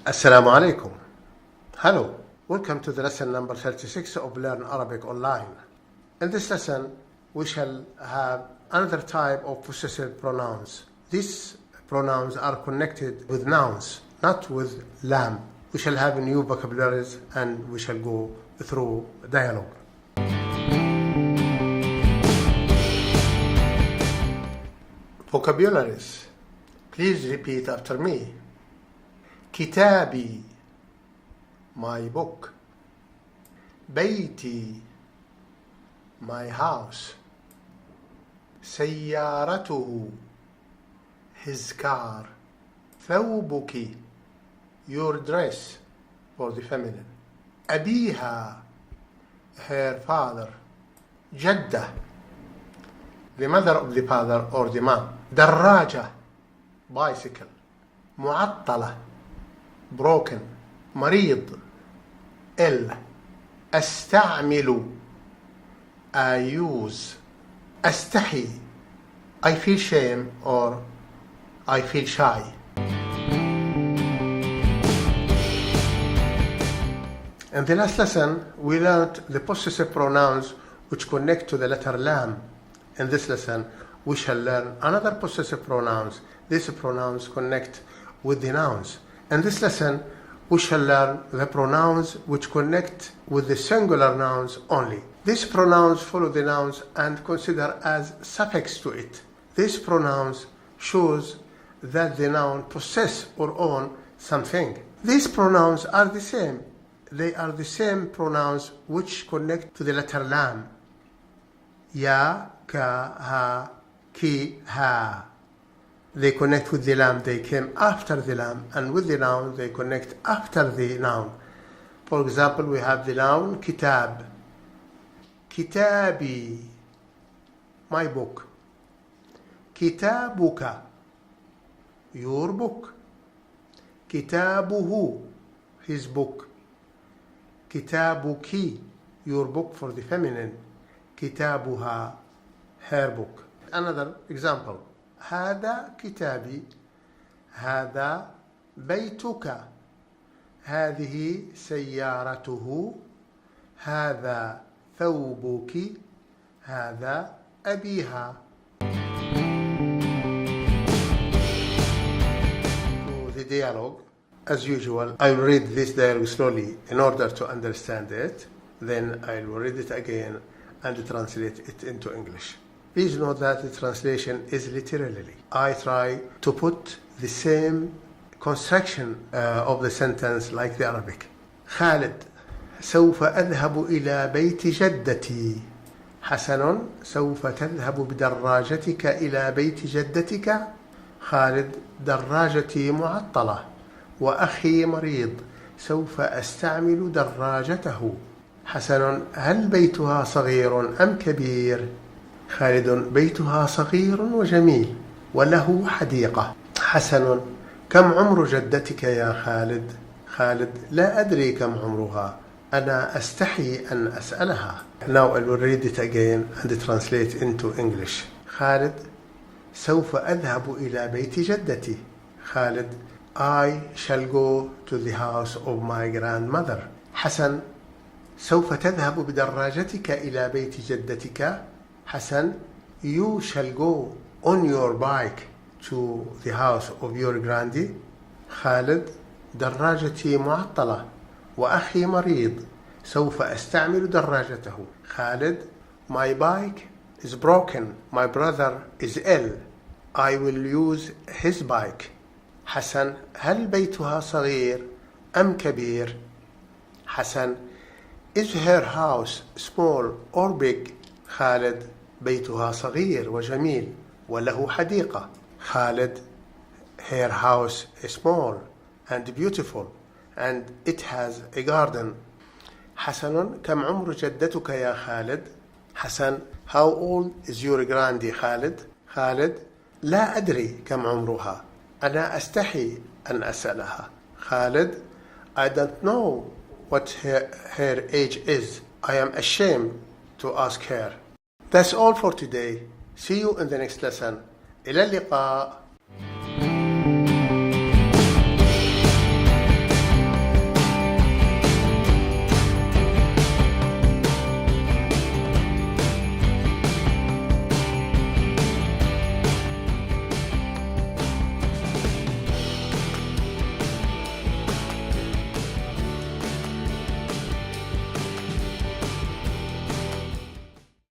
Assalamu alaikum. Hello, welcome to the lesson number 36 of Learn Arabic Online. In this lesson, we shall have another type of possessive pronouns. These pronouns are connected with nouns, not with lam. We shall have new vocabularies and we shall go through dialogue. Vocabularies. Please repeat after me. كتابي, my book. بيتي, my house. سيارته, his car. ثوبك, your dress, for the feminine. أبيها, her father. جدة, the mother of the father or the mom. دراجة, bicycle. معطلة, broken. مريض, ill. أستعمل, I use. أستحي, I feel shame or I feel shy. In the last lesson, we learned the possessive pronouns which connect to the letter lam. In this lesson, we shall learn another possessive pronouns. These pronouns connect with the nouns. In this lesson, we shall learn the pronouns which connect with the singular nouns only. These pronouns follow the nouns and consider as suffix to it. These pronouns shows that the noun possess or own something. These pronouns are the same. They are the same pronouns which connect to the letter lam. Ya, ka, ha, ki, ha. They connect with the lam, they came after the lam, and with the noun, they connect after the noun. For example, we have the noun kitab. Kitabi, my book. Kitabuka, your book. Kitabuhu, his book. Kitabuki, your book for the feminine. Kitabuha, her book. Another example. هذا كتابي. هذا بيتك. هذه سيارته. هذا ثوبك. هذا أبيها. To the dialogue, as usual, I will read this dialogue slowly in order to understand it. Then I will read it again and translate it into English. Please note that the translation is literally. I try to put the same construction of the sentence like the Arabic. خالد, سوف أذهب إلى بيت جدتي. حسن, سوف تذهب بدراجتك إلى بيت جدتك. خالد, دراجتي معطلة. وأخي مريض, سوف أستعمل دراجته. حسن, هل بيتها صغير أم كبير؟ خالد, بيتها صغير وجميل وله حديقة. حسن, كم عمر جدتك يا خالد؟ خالد, لا أدري كم عمرها. أنا أستحي أن أسألها. Now I will read it again and translate into English. خالد, سوف أذهب إلى بيت جدتي. خالد, I shall go to the house of my grandmother. حسن, سوف تذهب بدراجتك إلى بيت جدتك. Hassan, you shall go on your bike to the house of your granddie. خالد, دراجتي معطلة. وأخي مريض, سوف أستعمل دراجته. خالد, my bike is broken. My brother is ill. I will use his bike. حسن, هل بيتها صغير أم كبير؟ حسن, is her house small or big؟ خالد, بيتها صغير وجميل وله حديقة. خالد, her house is small and beautiful and it has a garden. حسن, كم عمر جدتك يا خالد؟ حسن, how old is your granddie خالد؟ خالد, لا أدري كم عمرها. أنا أستحي أن أسألها. خالد: I don't know what her age is. I am ashamed to ask her. That's all for today. See you in the next lesson. إلى اللقاء.